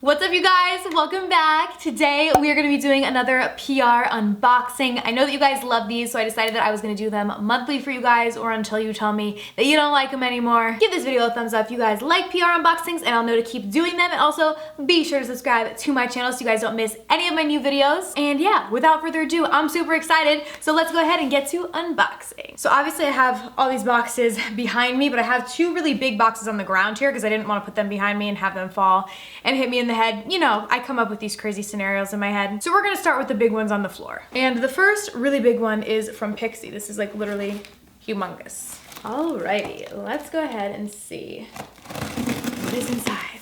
What's up, you guys? Welcome back. Today we are going to be doing another PR unboxing. I know that you guys love these, so I decided that I was going to do them monthly for you guys, or until you tell me that you don't like them anymore. Give this video a thumbs up if you guys like PR unboxings, and I'll know to keep doing them. And also be sure to subscribe to my channel so you guys don't miss any of my new videos. And yeah, without further ado, I'm super excited. So let's go ahead and get to unboxing. So obviously I have all these boxes behind me, but I have two really big boxes on the ground here because I didn't want to put them behind me and have them fall and hit me in the head. You know, I come up with these crazy scenarios in my head. So we're gonna start with the big ones on the floor. And the first really big one is from Pixi. This is like literally humongous. Alrighty, let's go ahead and see what is inside.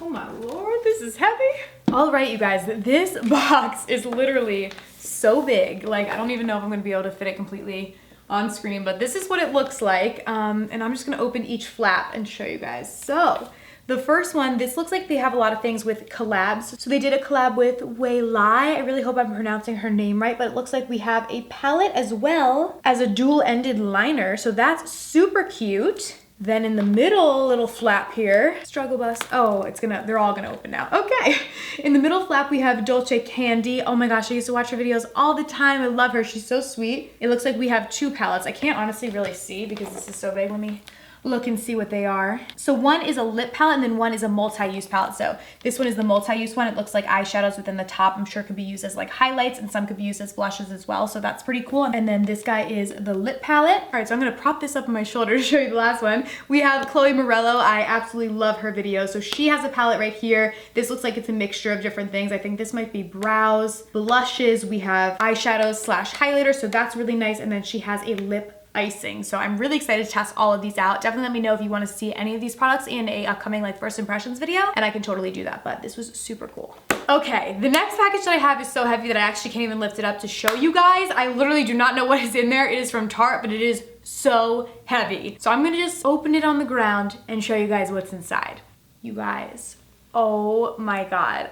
Oh my lord, this is heavy. All right, you guys, this box is literally so big. Like, I don't even know if I'm gonna be able to fit it completely on screen, but this is what it looks like. And I'm just gonna open each flap and show you guys. So, the first one, this looks like they have a lot of things with collabs. So they did a collab with Wei Lai. I really hope I'm pronouncing her name right, but it looks like we have a palette as well as a dual-ended liner. So that's super cute. Then in the middle little flap here, struggle bus. Oh, they're all gonna open now. Okay. In the middle flap, we have Dulce Candy. Oh my gosh, I used to watch her videos all the time. I love her, she's so sweet. It looks like we have two palettes. I can't honestly really see because this is so big. Let me look and see what they are. So one is a lip palette and then one is a multi-use palette. So this one is the multi-use one. It looks like eyeshadows within the top. I'm sure it could be used as like highlights and some could be used as blushes as well. So that's pretty cool. And then this guy is the lip palette. All right, so I'm gonna prop this up on my shoulder to show you the last one. We have Chloe Morello. I absolutely love her videos. So she has a palette right here. This looks like it's a mixture of different things. I think this might be brows, blushes. We have eyeshadows slash highlighter. So that's really nice. And then she has a lip icing. So I'm really excited to test all of these out. Definitely let me know if you want to see any of these products in a upcoming like first impressions video, and I can totally do that, but this was super cool. Okay, the next package that I have is so heavy that I actually can't even lift it up to show you guys. I literally do not know what is in there. It is from Tarte, but it is so heavy. So I'm gonna just open it on the ground and show you guys what's inside. You guys, oh my god.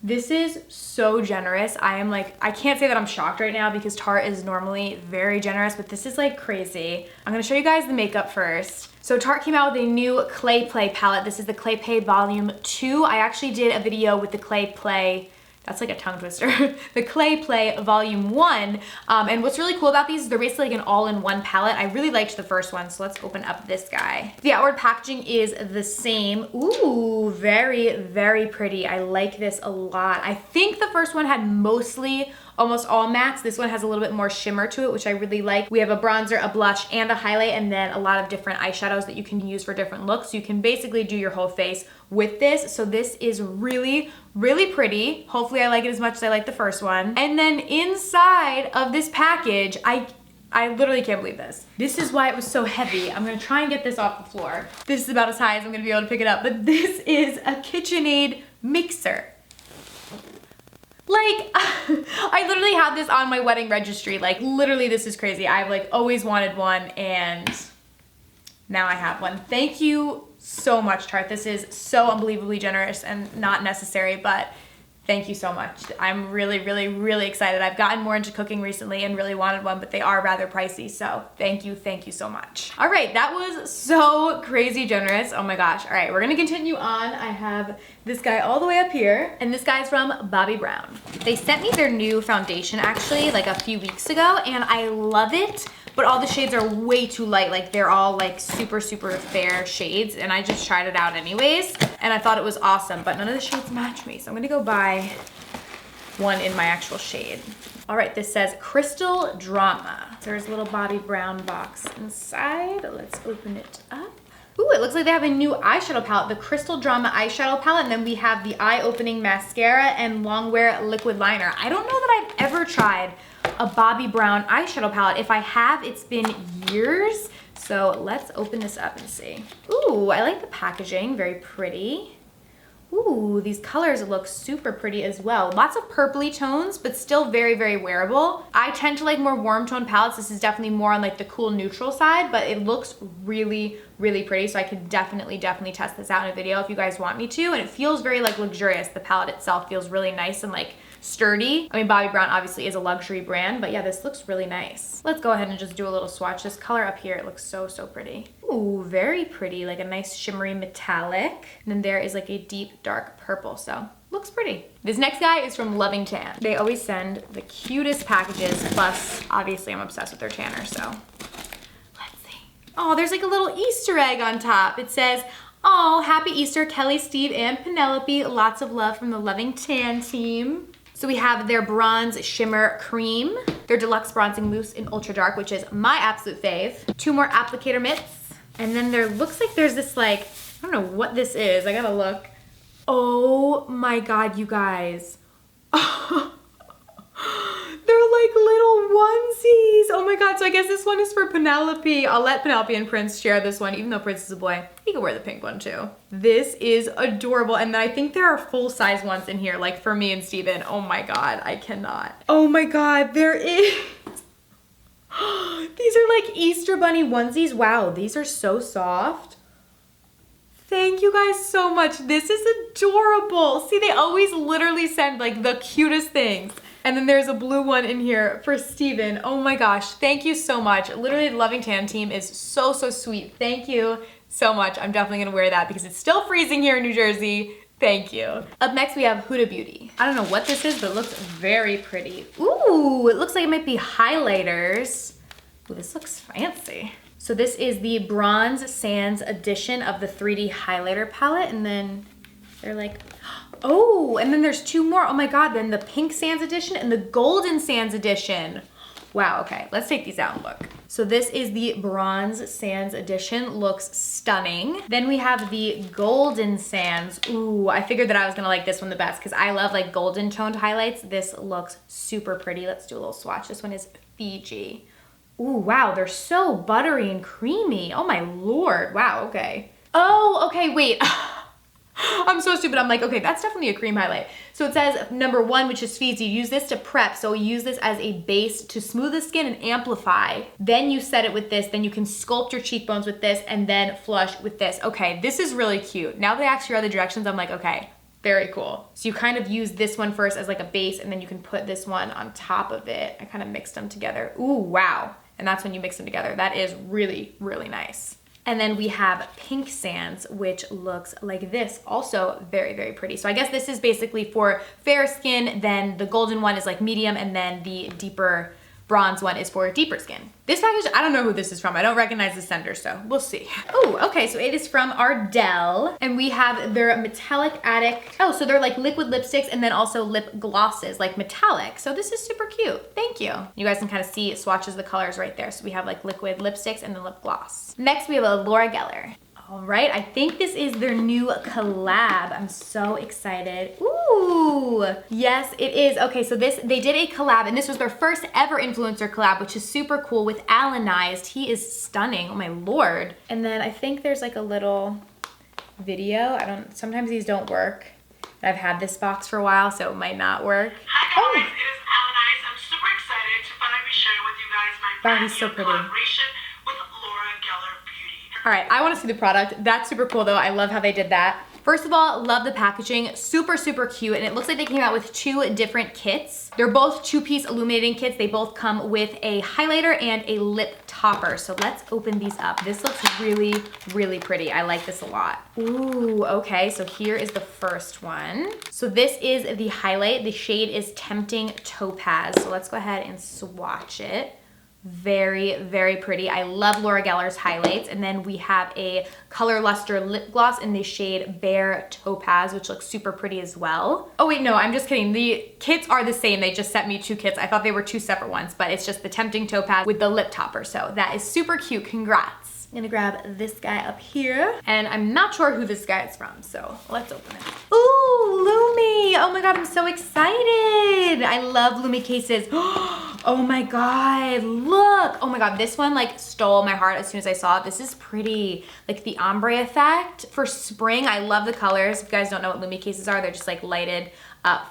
This is so generous. I can't say that I'm shocked right now because Tarte is normally very generous, but this is like crazy. I'm gonna show you guys the makeup first. So Tarte came out with a new Clay Play palette. This is the Clay Play Volume 2. I actually did a video with the Clay Play, that's like a tongue twister, the Clay Play Volume 1. And what's really cool about these is they're basically like an all-in-one palette. I really liked the first one, so let's open up this guy. The outward packaging is the same. Ooh, very, very pretty. I like this a lot. I think the first one had mostly almost all mattes. This one has a little bit more shimmer to it, which I really like. We have a bronzer, a blush, and a highlight, and then a lot of different eyeshadows that you can use for different looks. So you can basically do your whole face with this. So this is really, really pretty. Hopefully I like it as much as I like the first one. And then inside of this package, I literally can't believe this. This is why it was so heavy. I'm gonna try and get this off the floor. This is about as high as I'm gonna be able to pick it up, but this is a Kitchenaid Mixer. Like, I literally had this on my wedding registry. Like, literally, this is crazy. I've like always wanted one, and now I have one. Thank you so much, Tarte. This is so unbelievably generous and not necessary, but thank you so much. I'm really, really, really excited. I've gotten more into cooking recently and really wanted one, but they are rather pricey, so thank you so much. All right, that was so crazy generous. Oh my gosh. All right, we're gonna continue on. I have this guy all the way up here, and this guy's from Bobbi Brown. They sent me their new foundation actually like a few weeks ago, and I love it, but all the shades are way too light. Like, they're all like super, super fair shades, and I just tried it out anyways, and I thought it was awesome, but none of the shades match me, so I'm gonna go buy one in my actual shade. All right, this says Crystal Drama. There's a little Bobbi Brown box inside. Let's open it up. Ooh, it looks like they have a new eyeshadow palette, the Crystal Drama eyeshadow palette, and then we have the eye-opening mascara and long-wear liquid liner. I don't know that I've ever tried a Bobbi Brown eyeshadow palette. If I have, it's been years. So let's open this up and see. Ooh, I like the packaging, very pretty. Ooh, these colors look super pretty as well. Lots of purpley tones, but still very, very wearable. I tend to like more warm tone palettes. This is definitely more on like the cool neutral side, but it looks really, really pretty. So I could definitely test this out in a video if you guys want me to. And it feels very like luxurious. The palette itself feels really nice and like sturdy. I mean, Bobbi Brown obviously is a luxury brand, but yeah, this looks really nice. Let's go ahead and just do a little swatch. This color up here, it looks so, so pretty. Ooh, very pretty, like a nice shimmery metallic. And then there is like a deep dark purple, so looks pretty. This next guy is from Loving Tan. They always send the cutest packages, plus obviously I'm obsessed with their tanner, so let's see. Oh, there's like a little Easter egg on top. It says, oh, happy Easter, Kelly, Steve, and Penelope. Lots of love from the Loving Tan team. So we have their Bronze Shimmer Cream, their Deluxe Bronzing Mousse in Ultra Dark, which is my absolute fave. 2 more applicator mitts. And then there looks like there's this like, I don't know what this is. I gotta look. Oh my God, you guys. They're like little onesies. Oh my God, so I guess this one is for Penelope. I'll let Penelope and Prince share this one, even though Prince is a boy. He can wear the pink one too. This is adorable. And I think there are full-size ones in here, like for me and Steven. Oh my God, I cannot. Oh my God, there is. These are like Easter Bunny onesies. Wow, these are so soft. Thank you guys so much. This is adorable. See, they always literally send like the cutest things. And then there's a blue one in here for Steven. Oh my gosh, thank you so much. Literally, the Loving Tan team is so, so sweet. Thank you so much. I'm definitely gonna wear that because it's still freezing here in New Jersey. Thank you. Up next, we have Huda Beauty. I don't know what this is, but it looks very pretty. Ooh, it looks like it might be highlighters. Ooh, this looks fancy. So this is the Bronze Sands edition of the 3D highlighter palette. And then they're like, oh, and then there's 2 more. Oh my God, then the Pink Sands edition and the Golden Sands edition. Wow, okay, let's take these out and look. So this is the Bronze Sands edition, looks stunning. Then we have the Golden Sands. Ooh, I figured that I was gonna like this one the best because I love like golden toned highlights. This looks super pretty. Let's do a little swatch. This one is Fiji. Ooh, wow, they're so buttery and creamy. Oh my Lord, wow, okay. Oh, okay, wait. I'm so stupid. I'm like, okay, that's definitely a cream highlight. So it says number 1, which is Fiji, use this to prep. So you use this as a base to smooth the skin and amplify. Then you set it with this, then you can sculpt your cheekbones with this and then flush with this. Okay, this is really cute. Now that I actually read the directions, I'm like, okay, very cool. So you kind of use this one first as like a base and then you can put this one on top of it. I kind of mixed them together. Ooh, wow. And that's when you mix them together. That is really, really nice. And then we have Pink Sands, which looks like this. Also very, very pretty. So I guess this is basically for fair skin, then the golden one is like medium, and then the deeper bronze one is for deeper skin. This package, I don't know who this is from. I don't recognize the sender, so we'll see. Oh, okay, so it is from Ardell, and we have their Metallic Addict. Oh, so they're like liquid lipsticks and then also lip glosses, like metallic. So this is super cute. Thank you. You guys can kind of see swatches of the colors right there. So we have like liquid lipsticks and then lip gloss. Next, we have a Loreal. All right, I think this is their new collab. I'm so excited. Ooh, yes, it is. Okay, so they did a collab, and this was their first ever influencer collab, which is super cool, with Alanized. He is stunning, oh my Lord. And then I think there's like a little video. Sometimes these don't work. I've had this box for a while, so it might not work. Hi guys, it is Alanized. I'm super excited to finally be sharing with you guys my brand new collaboration with Loreal Beauty. All right, I want to see the product. That's super cool though. I love how they did that. First of all, love the packaging. Super, super cute. And it looks like they came out with 2 different kits. They're both 2-piece illuminating kits. They both come with a highlighter and a lip topper. So let's open these up. This looks really, really pretty. I like this a lot. Ooh, okay. So here is the first one. So this is the highlight. The shade is Tempting Topaz. So let's go ahead and swatch it. Very, very pretty. I love Loreal's highlights. And then we have a Color Luster lip gloss in the shade Bare Topaz, which looks super pretty as well. Oh wait, no, I'm just kidding. The kits are the same. They just sent me 2 kits. I thought they were 2 separate ones, but it's just the Tempting Topaz with the lip topper. So that is super cute. Congrats. I'm gonna grab this guy up here, and I'm not sure who this guy is from, so let's open it. Ooh, Lumee. Oh my God, I'm so excited. I love Lumee Cases. Oh my God, look. Oh my God, this one like stole my heart as soon as I saw it. This is pretty, like the ombre effect. For spring, I love the colors. If you guys don't know what Lumee Cases are, they're just like lighted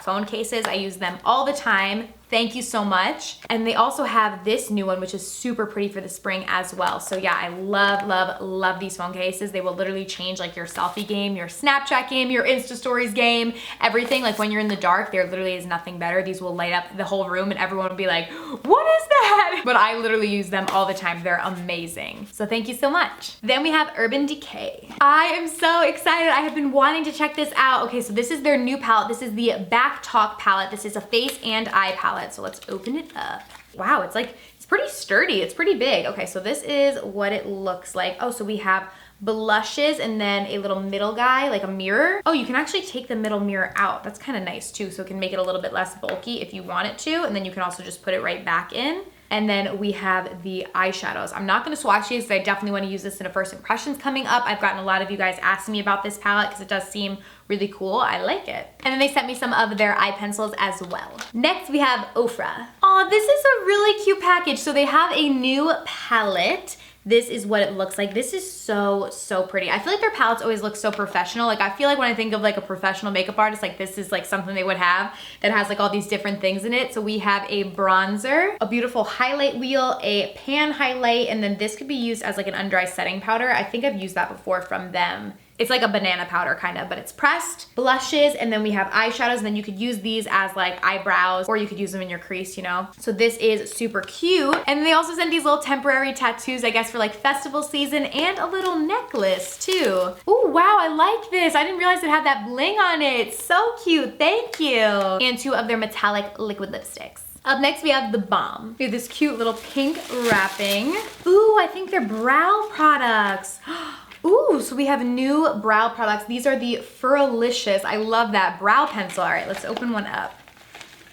phone cases. I use them all the time. Thank you so much. And they also have this new one, which is super pretty for the spring as well. So yeah, I love, love, love these phone cases. They will literally change like your selfie game, your Snapchat game, your Insta stories game, everything. Like when you're in the dark, there literally is nothing better. These will light up the whole room and everyone will be like, what is that? But I literally use them all the time. They're amazing. So thank you so much. Then we have Urban Decay. I am so excited. I have been wanting to check this out. Okay, so this is their new palette. This is the Backtalk palette. This is a face and eye palette. So let's open it up. Wow, it's pretty sturdy. It's pretty big. Okay, so this is what it looks like. Oh, so we have blushes and then a little middle guy, like a mirror. Oh, you can actually take the middle mirror out. That's kind of nice too. So it can make it a little bit less bulky if you want it to. And then you can also just put it right back in. And then we have the eyeshadows. I'm not gonna swatch these because I definitely wanna use this in a first impressions coming up. I've gotten a lot of you guys asking me about this palette because it does seem really cool. I like it. And then they sent me some of their eye pencils as well. Next we have Ofra. Oh, this is a really cute package. So they have a new palette. This is what it looks like. This is so, so pretty. I feel like their palettes always look so professional. Like I feel like when I think of like a professional makeup artist, like this is like something they would have that has like all these different things in it. So we have a bronzer, a beautiful highlight wheel, a pan highlight, and then this could be used as like an under eye setting powder. I think I've used that before from them. It's like a banana powder kind of, but it's pressed. Blushes, and then we have eyeshadows, and then you could use these as like eyebrows, or you could use them in your crease, you know? So this is super cute. And they also sent these little temporary tattoos, I guess for like festival season, and a little necklace too. Oh wow, I like this. I didn't realize it had that bling on it. So cute, thank you. And 2 of their metallic liquid lipsticks. Up next, we have the Balm. We have this cute little pink wrapping. Ooh, I think they're brow products. Ooh, so we have new brow products. These are the Furlicious. I love that brow pencil. All right, let's open one up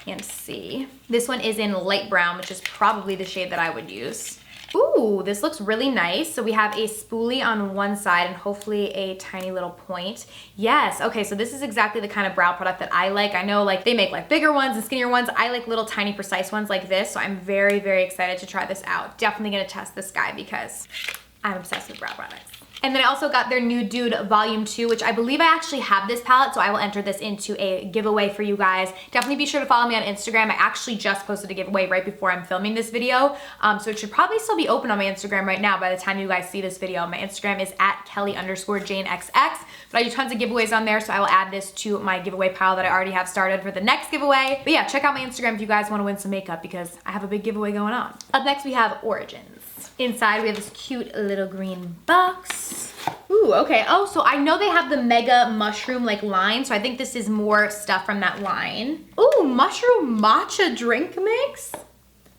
and see. This one is in light brown, which is probably the shade that I would use. Ooh, this looks really nice. So we have a spoolie on one side and hopefully a tiny little point. Yes, okay, so this is exactly the kind of brow product that I like. I know like they make like bigger ones and skinnier ones. I like little tiny precise ones like this. So I'm very, very excited to try this out. Definitely gonna test this guy because I'm obsessed with brow products. And then I also got their Nude Dude Volume 2, which I believe I actually have this palette, so I will enter this into a giveaway for you guys. Definitely be sure to follow me on Instagram. I actually just posted a giveaway right before I'm filming this video, so it should probably still be open on my Instagram right now by the time you guys see this video. My Instagram is @Kelly_JaneXX, but I do tons of giveaways on there, so I will add this to my giveaway pile that I already have started for the next giveaway. But yeah, check out my Instagram if you guys want to win some makeup because I have a big giveaway going on. Up next, we have Origins. Inside, we have this cute little green box. Ooh, okay. Oh, so I know they have the Mega Mushroom like line, so I think this is more stuff from that line. Ooh, Mushroom Matcha drink mix.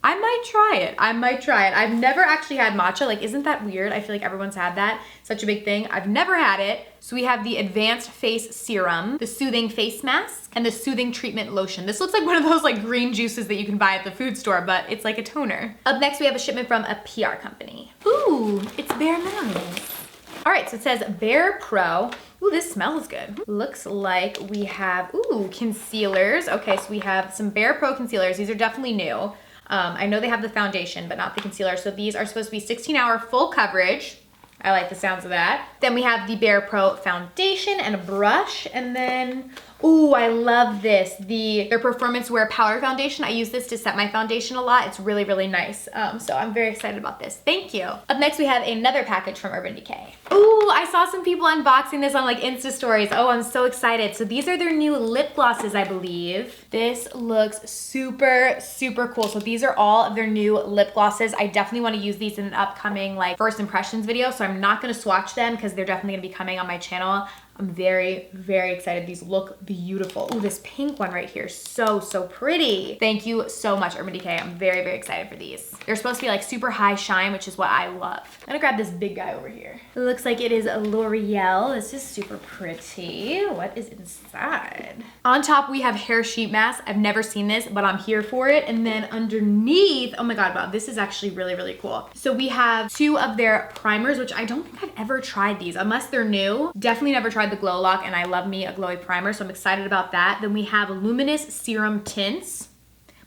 I might try it. I might try it. I've never actually had matcha. Like, isn't that weird? I feel like everyone's had that. Such a big thing. I've never had it. So we have the Advanced Face Serum, the Soothing Face Mask, and the Soothing Treatment Lotion. This looks like one of those like green juices that you can buy at the food store, but it's like a toner. Up next, we have a shipment from a PR company. Ooh, it's Bare Minerals. All right, so it says Bare Pro. Ooh, this smells good. Looks like we have, ooh, concealers. Okay, so we have some Bare Pro concealers. These are definitely new. I know they have the foundation, but not the concealer. So these are supposed to be 16-hour full coverage. I like the sounds of that. Then we have the Bare Pro foundation and a brush. And then, ooh, I love this. Their Performance Wear Powder Foundation. I use this to set my foundation a lot. It's really, really nice. So I'm very excited about this. Thank you. Up next, we have another package from Urban Decay. Ooh, I saw some people unboxing this on like Insta stories. Oh, I'm so excited. So these are their new lip glosses, I believe. This looks super, super cool. So these are all of their new lip glosses. I definitely want to use these in an upcoming like first impressions video. So I'm not going to swatch them because they're definitely going to be coming on my channel. I'm very, very excited. These look beautiful. Ooh, this pink one right here, so, so pretty. Thank you so much, Urban Decay. I'm very, very excited for these. They're supposed to be like super high shine, which is what I love. I'm gonna grab this big guy over here. It looks like it is a Loreal. This is super pretty. What is inside? On top, we have hair sheet mask. I've never seen this, but I'm here for it. And then underneath, oh my God, wow, this is actually really, really cool. So we have 2 of their primers, which I don't think I've ever tried these, unless they're new. Definitely never tried the Glow Lock, and I love me a glowy primer, so I'm excited about that. Then we have Luminous Serum Tints.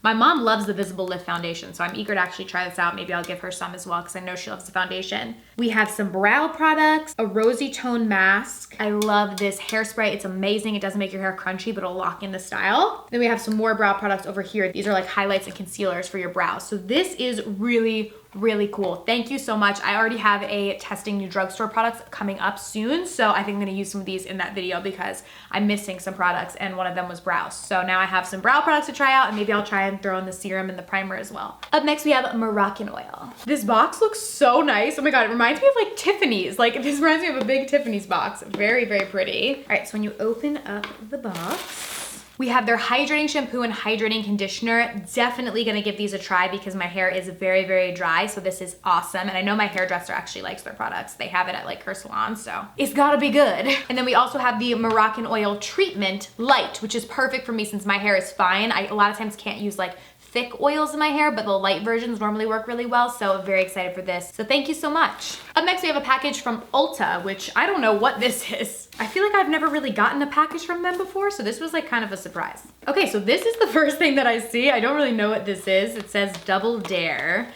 My mom loves the Visible Lift foundation, so I'm eager to actually try this out. Maybe I'll give her some as well because I know she loves the foundation. We have some brow products, a rosy tone mask. I love this hairspray. It's amazing. It doesn't make your hair crunchy, but it'll lock in the style. Then we have some more brow products over here. These are like highlights and concealers for your brows. So this is really cool. Thank you so much. I already have a testing new drugstore products coming up soon. So I think I'm gonna use some of these in that video because I'm missing some products and one of them was brows. So now I have some brow products to try out and maybe I'll try and throw in the serum and the primer as well. Up next we have Moroccan Oil. This box looks so nice. Oh my God, it reminds me of like Tiffany's. Like this reminds me of a big Tiffany's box. Very pretty. All right, so when you open up the box, we have their hydrating shampoo and hydrating conditioner. Definitely gonna give these a try because my hair is very dry, so this is awesome. And I know my hairdresser actually likes their products. They have it at like her salon, so it's gotta be good. And then we also have the Moroccan Oil Treatment Light, which is perfect for me since my hair is fine. I a lot of times can't use like thick oils in my hair, but the light versions normally work really well, so I'm very excited for this. So thank you so much. Up next, we have a package from Ulta, which I don't know what this is. I feel like I've never really gotten a package from them before, so this was like kind of a surprise. Okay, so this is the first thing that I see. I don't really know what this is. It says Double Dare.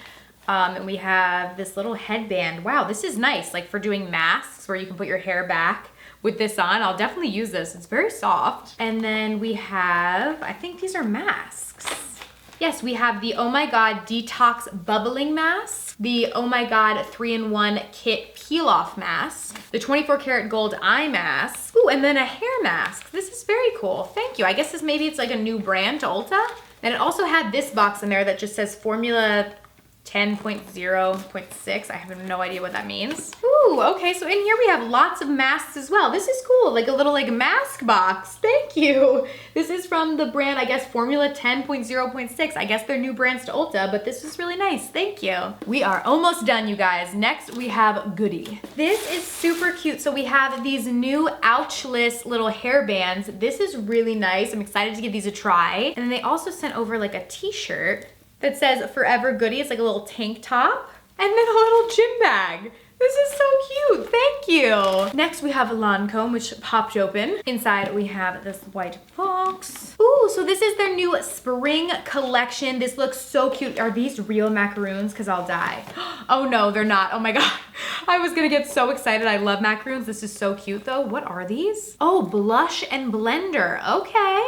And we have this little headband. Wow, this is nice, like for doing masks where you can put your hair back with this on. I'll definitely use this. It's very soft. And then we have, I think these are masks. Yes, we have the Oh My God Detox Bubbling Mask, the Oh My God 3-in-1 Kit Peel Off Mask, the 24 Karat Gold Eye Mask, ooh, and then a hair mask. This is very cool. Thank you. I guess maybe it's like a new brand to Ulta. And it also had this box in there that just says Formula 10.0.6. I have no idea what that means. Ooh, okay, so in here we have lots of masks as well. This is cool, like a little like mask box. Thank you. This is from the brand, I guess, Formula 10.0.6. I guess they're new brands to Ulta, but this is really nice. Thank you. We are almost done, you guys. Next, we have Goody. This is super cute. So we have these new ouchless little hair bands. This is really nice. I'm excited to give these a try. And then they also sent over like a t-shirt that says Forever Goody. It's like a little tank top and then a little gym bag. This is so cute, thank you. Next we have Lancome, which popped open. Inside we have this white box. Ooh, so this is their new spring collection. This looks so cute. Are these real macaroons? Cause I'll die. Oh no, they're not, oh my God. I was gonna get so excited. I love macaroons. This is so cute though. What are these? Oh, blush and blender. Okay.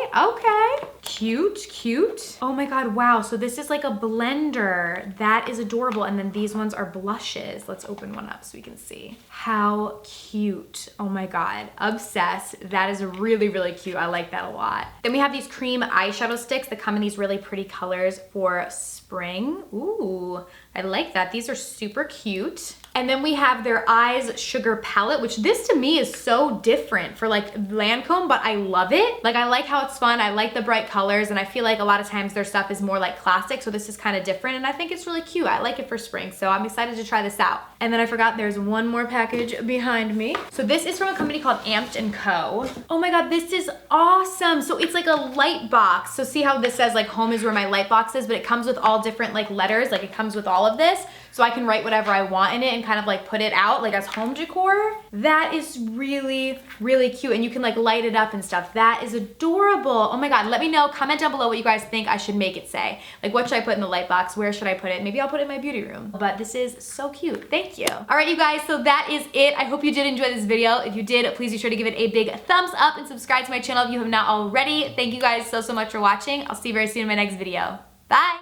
Cute. Oh my God, wow. So this is like a blender. That is adorable. And then these ones are blushes. Let's open one up so we can see. How cute. Oh my God, obsessed. That is really cute. I like that a lot. Then we have these cream eyeshadow sticks that come in these really pretty colors for spring. Ooh, I like that. These are super cute. And then we have their Eyes Sugar Palette, which this to me is so different for like Lancome, but I love it. Like I like how it's fun. I like the bright colors and I feel like a lot of times their stuff is more like classic. So this is kind of different and I think it's really cute. I like it for spring. So I'm excited to try this out. And then I forgot there's one more package behind me. So this is from a company called Amped & Co. Oh my God, this is awesome. So it's like a light box. So see how this says like home is where my light box is, but it comes with all different like letters. Like it comes with all of this. So I can write whatever I want in it and kind of like put it out like as home decor. That is really cute. And you can like light it up and stuff. That is adorable. Oh my God, let me know, comment down below what you guys think I should make it say. Like what should I put in the light box? Where should I put it? Maybe I'll put it in my beauty room. But this is so cute, thank you. All right, you guys, so that is it. I hope you did enjoy this video. If you did, please be sure to give it a big thumbs up and subscribe to my channel if you have not already. Thank you guys so much for watching. I'll see you very soon in my next video. Bye.